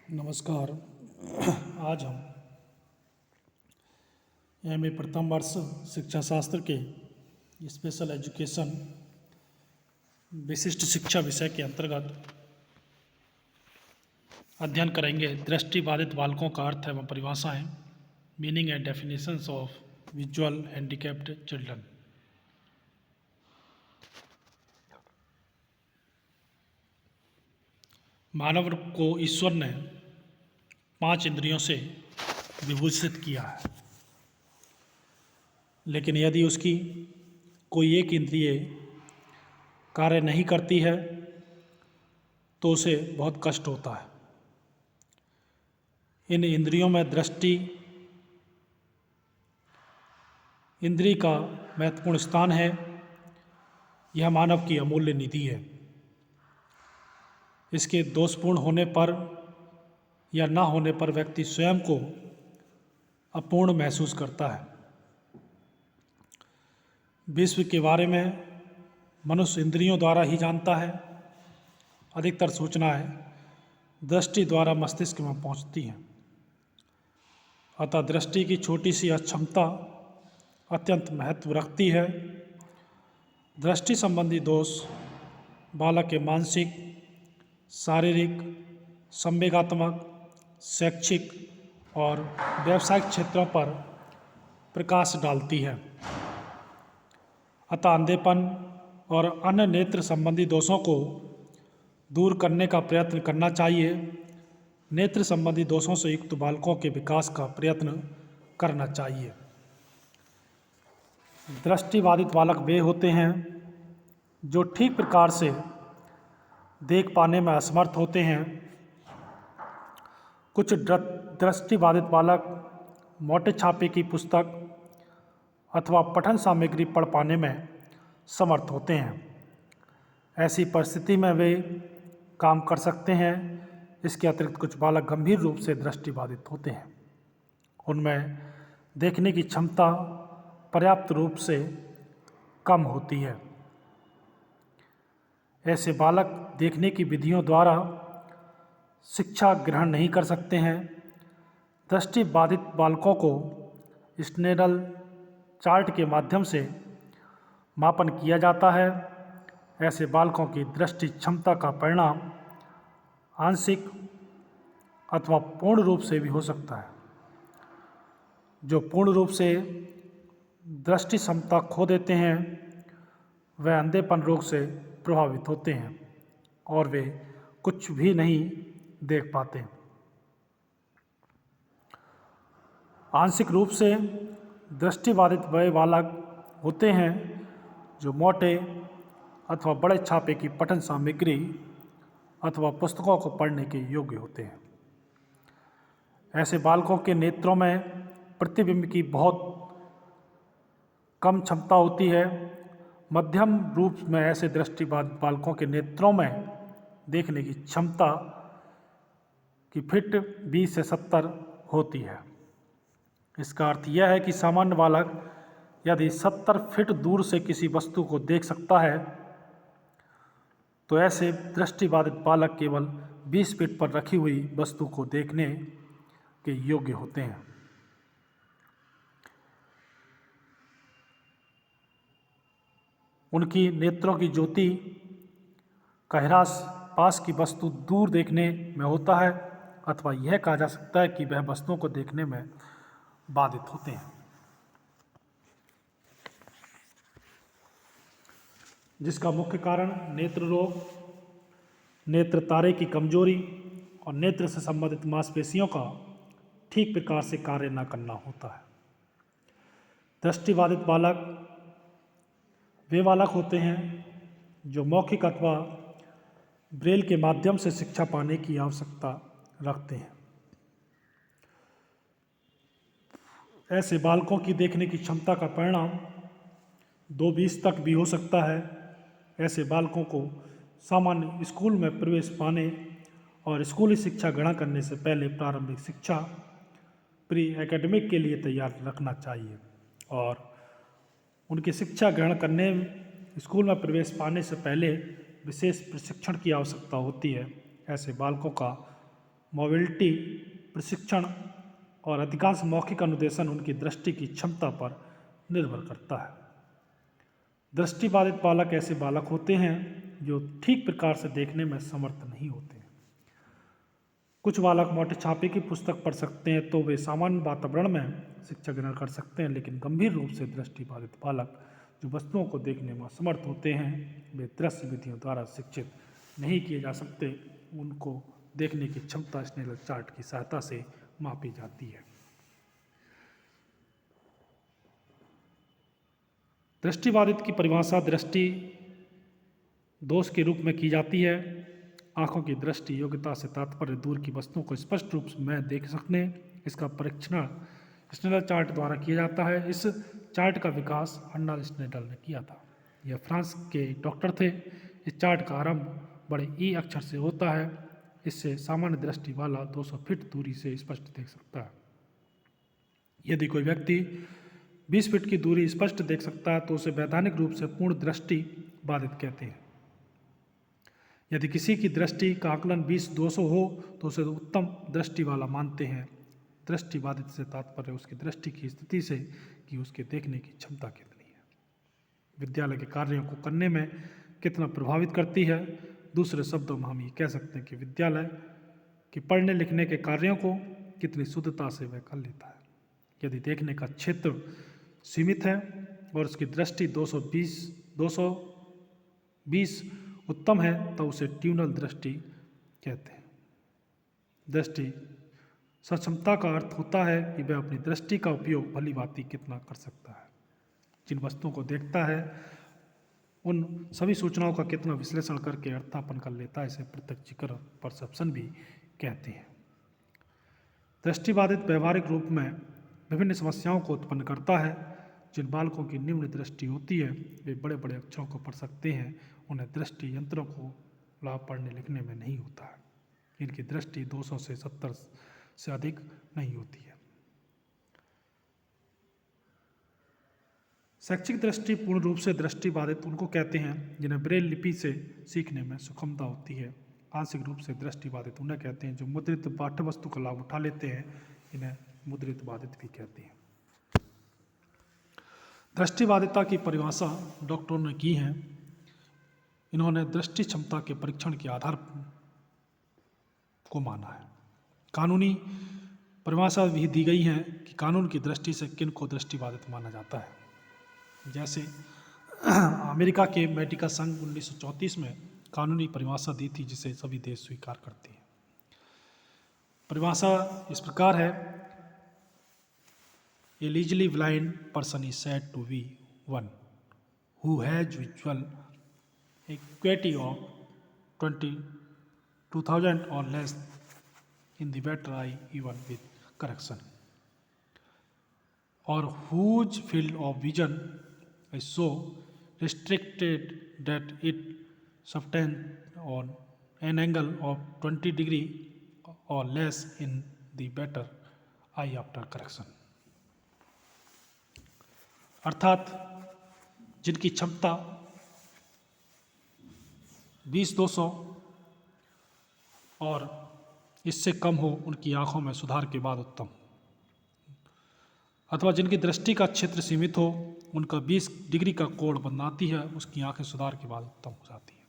नमस्कार। आज हम एमए प्रथम वर्ष शिक्षा शास्त्र के स्पेशल एजुकेशन विशिष्ट शिक्षा विषय के अंतर्गत अध्ययन करेंगे दृष्टिबाधित बालकों का अर्थ एवं परिभाषाएं, meaning and definitions of visual handicapped children. मानव को ईश्वर ने 5 इंद्रियों से विभूषित किया है, लेकिन यदि उसकी कोई एक इंद्रिय कार्य नहीं करती है तो उसे बहुत कष्ट होता है। इन इंद्रियों में दृष्टि इंद्रिय का महत्वपूर्ण स्थान है। यह मानव की अमूल्य निधि है। इसके दोषपूर्ण होने पर या ना होने पर व्यक्ति स्वयं को अपूर्ण महसूस करता है। विश्व के बारे में मनुष्य इंद्रियों द्वारा ही जानता है। अधिकतर सूचनाएं दृष्टि द्वारा मस्तिष्क में पहुंचती हैं। अतः दृष्टि की छोटी सी अक्षमता अत्यंत महत्व रखती है। दृष्टि संबंधी दोष बालक के मानसिक, शारीरिक, संवेगात्मक, शैक्षिक और व्यावसायिक क्षेत्रों पर प्रकाश डालती है। अतः अंधेपन और अन्य नेत्र संबंधी दोषों को दूर करने का प्रयत्न करना चाहिए। नेत्र संबंधी दोषों से युक्त बालकों के विकास का प्रयत्न करना चाहिए। दृष्टिबाधित बालक वे होते हैं जो ठीक प्रकार से देख पाने में असमर्थ होते हैं। कुछ दृष्टिबाधित बालक मोटे छापे की पुस्तक अथवा पठन सामग्री पढ़ पाने में समर्थ होते हैं। ऐसी परिस्थिति में वे काम कर सकते हैं। इसके अतिरिक्त कुछ बालक गंभीर रूप से दृष्टिबाधित होते हैं। उनमें देखने की क्षमता पर्याप्त रूप से कम होती है। ऐसे बालक देखने की विधियों द्वारा शिक्षा ग्रहण नहीं कर सकते हैं। दृष्टिबाधित बालकों को स्नेडल चार्ट के माध्यम से मापन किया जाता है। ऐसे बालकों की दृष्टि क्षमता का परिणाम आंशिक अथवा पूर्ण रूप से भी हो सकता है। जो पूर्ण रूप से दृष्टि क्षमता खो देते हैं वह अंधेपन रोग से प्रभावित होते हैं और वे कुछ भी नहीं देख पाते। आंशिक रूप से दृष्टिबाधित वह बालक होते हैं जो मोटे अथवा बड़े छापे की पठन सामग्री अथवा पुस्तकों को पढ़ने के योग्य होते हैं। ऐसे बालकों के नेत्रों में प्रतिबिंब की बहुत कम क्षमता होती है। मध्यम रूप में ऐसे दृष्टिबाधित बालकों के नेत्रों में देखने की क्षमता की फिट 20 से 70 होती है। इसका अर्थ यह है कि सामान्य बालक यदि 70 फीट दूर से किसी वस्तु को देख सकता है तो ऐसे दृष्टिबाधित बालक केवल 20 फीट पर रखी हुई वस्तु को देखने के योग्य होते हैं। उनकी नेत्रों की ज्योति का ह्रास पास की वस्तु दूर देखने में होता है अथवा यह कहा जा सकता है कि वह वस्तुओं को देखने में बाधित होते हैं। जिसका मुख्य कारण नेत्र रोग, नेत्र तारे की कमजोरी और नेत्र से संबंधित मांसपेशियों का ठीक प्रकार से कार्य न करना होता है। दृष्टिबाधित बालक वे बालक होते हैं जो मौखिक अथवा ब्रेल के माध्यम से शिक्षा पाने की आवश्यकता रखते हैं। ऐसे बालकों की देखने की क्षमता का परिणाम 2-20 तक भी हो सकता है। ऐसे बालकों को सामान्य स्कूल में प्रवेश पाने और स्कूली शिक्षा ग्रहण करने से पहले प्रारंभिक शिक्षा प्री एकेडमिक के लिए तैयार रखना चाहिए और उनकी शिक्षा ग्रहण करने स्कूल में प्रवेश पाने से पहले विशेष प्रशिक्षण की आवश्यकता होती है। ऐसे बालकों का मोबिलिटी प्रशिक्षण और अधिकांश मौखिक अनुदेशन उनकी दृष्टि की क्षमता पर निर्भर करता है। दृष्टिबाधित बालक ऐसे बालक होते हैं जो ठीक प्रकार से देखने में समर्थ नहीं होते। कुछ बालक मोटे छापे की पुस्तक पढ़ सकते हैं तो वे सामान्य वातावरण में शिक्षा ग्रहण कर सकते हैं, लेकिन गंभीर रूप से दृष्टिबाधित बालक जो वस्तुओं को देखने में असमर्थ होते हैं वे दृश्य विधियों द्वारा शिक्षित नहीं किए जा सकते। उनको देखने की क्षमता स्नेल चार्ट की सहायता से मापी जाती है। दृष्टिबाधित की परिभाषा दृष्टि दोष के रूप में की जाती है। आंखों की दृष्टि योग्यता से तात्पर्य दूर की वस्तुओं को स्पष्ट रूप में देख सकने। इसका परीक्षण स्नेडल चार्ट द्वारा किया जाता है। इस चार्ट का विकास अर्नल्ड स्नेडल ने किया था। यह फ्रांस के डॉक्टर थे। इस चार्ट का आरंभ बड़े ई अक्षर से होता है। इससे सामान्य दृष्टि वाला 200 फीट दूरी से स्पष्ट देख सकता है। यदि कोई व्यक्ति 20 फीट की दूरी स्पष्ट देख सकता है तो उसे वैधानिक रूप से पूर्ण दृष्टि बाधित कहते हैं। यदि किसी की दृष्टि का आकलन 20-200 हो तो उसे उत्तम दृष्टि वाला मानते हैं। दृष्टि बाधित से तात्पर्य उसकी दृष्टि की स्थिति से कि उसके देखने की क्षमता कितनी है, विद्यालय के कार्यों को करने में कितना प्रभावित करती है। दूसरे शब्दों में हम ये कह सकते हैं कि विद्यालय के पढ़ने लिखने के कार्यों को कितनी शुद्धता से वह कर लेता है। यदि देखने का क्षेत्र सीमित है और उसकी दृष्टि 220 उत्तम है तो उसे ट्यूनल दृष्टि कहते हैं। दृष्टि सक्षमता का अर्थ होता है कि वह अपनी दृष्टि का उपयोग भली भांति कितना कर सकता है। जिन वस्तुओं को देखता है उन सभी सूचनाओं का कितना विश्लेषण करके अर्थापन कर लेता है। इसे प्रत्यक्षीकरण परसेप्शन भी कहते हैं। दृष्टिबाधित व्यवहारिक रूप में विभिन्न समस्याओं को उत्पन्न करता है। जिन बालकों की निम्न दृष्टि होती है वे बड़े बड़े अक्षरों को पढ़ सकते हैं। उन्हें दृष्टि यंत्रों को लाभ पढ़ने लिखने में नहीं होता है। इनकी दृष्टि 200 से 70 से अधिक नहीं होती है। शैक्षिक दृष्टि पूर्ण रूप से दृष्टिबाधित उनको कहते हैं जिन्हें ब्रेल लिपि से सीखने में सुगमता होती है। आंशिक रूप से दृष्टिबाधित उन्हें कहते हैं जो मुद्रित पाठ्य वस्तु का लाभ उठा लेते हैं। इन्हें मुद्रित बाधित भी कहते हैं। दृष्टिबाधिता की परिभाषा डॉक्टरों ने की है। इन्होंने दृष्टि क्षमता के परीक्षण के आधार को माना है। कानूनी परिभाषा भी दी गई है कि कानून की दृष्टि से किन को दृष्टिबाधित माना जाता है। जैसे अमेरिका के मेडिकल संघ 1934 में कानूनी परिभाषा दी थी जिसे सभी देश स्वीकार करते हैं। परिभाषा इस प्रकार है: A legally blind person is said to be one who has visual acuity of 22,000 or less in the better eye even with correction, or whose field of vision is so restricted that it subtends on an angle of 20 degree or less in the better eye after correction। अर्थात जिनकी क्षमता 20-200 और इससे कम हो उनकी आँखों में सुधार के बाद उत्तम, अथवा जिनकी दृष्टि का क्षेत्र सीमित हो उनका 20 डिग्री का कोण बनाती है, उसकी आंखें सुधार के बाद उत्तम हो जाती हैं।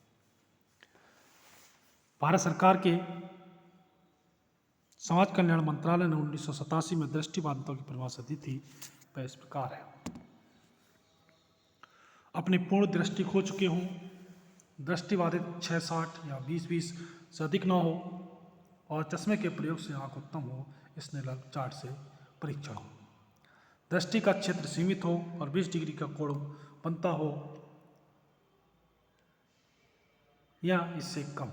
भारत सरकार के समाज कल्याण मंत्रालय ने 1987 में दृष्टिबाधितों की परिभाषा दी थी। वह इस प्रकार है: अपनी पूर्ण दृष्टि खो चुके हों, दृष्टिबाधित 6-60 या 20-20 से अधिक न हो और चश्मे के प्रयोग से आँख उत्तम हो। स्नेडल चार्ट से परीक्षण हो। दृष्टि का क्षेत्र सीमित हो और 20 डिग्री का कोण बनता हो या इससे कम।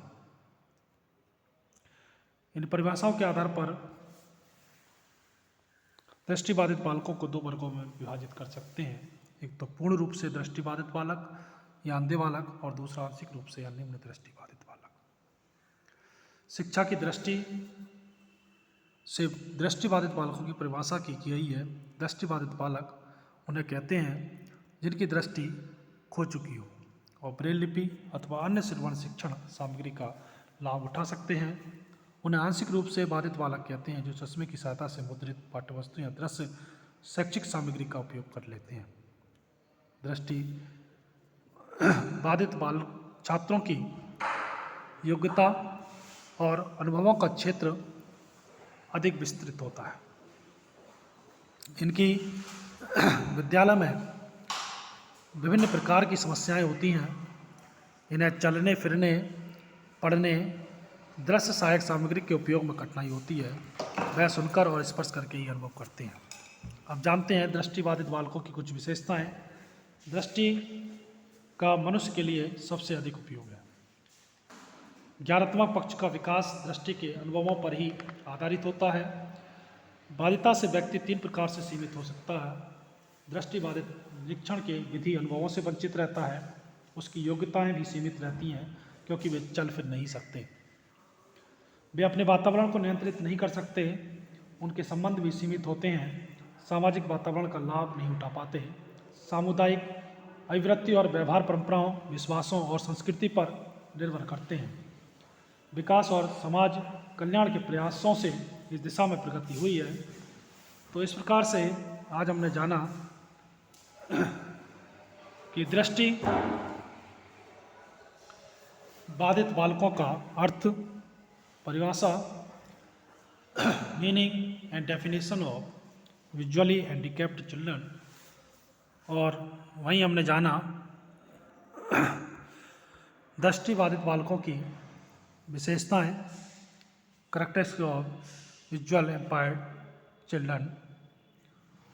इन परिभाषाओं के आधार पर दृष्टिबाधित बालकों को 2 वर्गों में विभाजित कर सकते हैं। एक तो पूर्ण रूप से दृष्टिबाधित बालक या अंधे बालक और दूसरा आंशिक रूप से या निम्न दृष्टिबाधित बालक। शिक्षा की दृष्टि से दृष्टिबाधित बालकों की परिभाषा की गई है। दृष्टिबाधित बालक उन्हें कहते हैं जिनकी दृष्टि खो चुकी हो और ब्रेल लिपि अथवा अन्य श्रवण शिक्षण सामग्री का लाभ उठा सकते हैं। उन्हें आंशिक रूप से बाधित बालक कहते हैं, जो चश्मे की सहायता से मुद्रित पाठ्यवस्तु या दृश्य शैक्षिक सामग्री का उपयोग कर लेते हैं। दृष्टि बाधित बाल छात्रों की योग्यता और अनुभवों का क्षेत्र अधिक विस्तृत होता है। इनकी विद्यालय में विभिन्न प्रकार की समस्याएं होती हैं। इन्हें चलने फिरने, पढ़ने, दृश्य सहायक सामग्री के उपयोग में कठिनाई होती है। वह सुनकर और स्पर्श करके ही अनुभव करते हैं। अब जानते हैं दृष्टिबाधित बालकों की कुछ विशेषताएं। दृष्टि का मनुष्य के लिए सबसे अधिक उपयोग है। ज्ञानात्मक पक्ष का विकास दृष्टि के अनुभवों पर ही आधारित होता है। बाधिता से व्यक्ति 3 प्रकार से सीमित हो सकता है। दृष्टिबाधित निरीक्षण के विधि अनुभवों से वंचित रहता है। उसकी योग्यताएं भी सीमित रहती हैं, क्योंकि वे चल फिर नहीं सकते। वे अपने वातावरण को नियंत्रित नहीं कर सकते। उनके संबंध भी सीमित होते हैं। सामाजिक वातावरण का लाभ नहीं उठा पाते। सामुदायिक अभिवृत्ति और व्यवहार परंपराओं, विश्वासों और संस्कृति पर निर्भर करते हैं। विकास और समाज कल्याण के प्रयासों से इस दिशा में प्रगति हुई है। तो इस प्रकार से आज हमने जाना कि दृष्टि बाधित बालकों का अर्थ, परिभाषा, meaning and definition of visually handicapped children, और वहीं हमने जाना दृष्टिबाधित बालकों की विशेषताएं, characteristics of visual impaired children.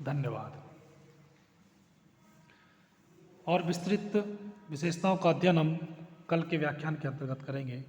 धन्यवाद। और विस्तृत विशेषताओं का अध्ययन हम कल के व्याख्यान के अंतर्गत करेंगे।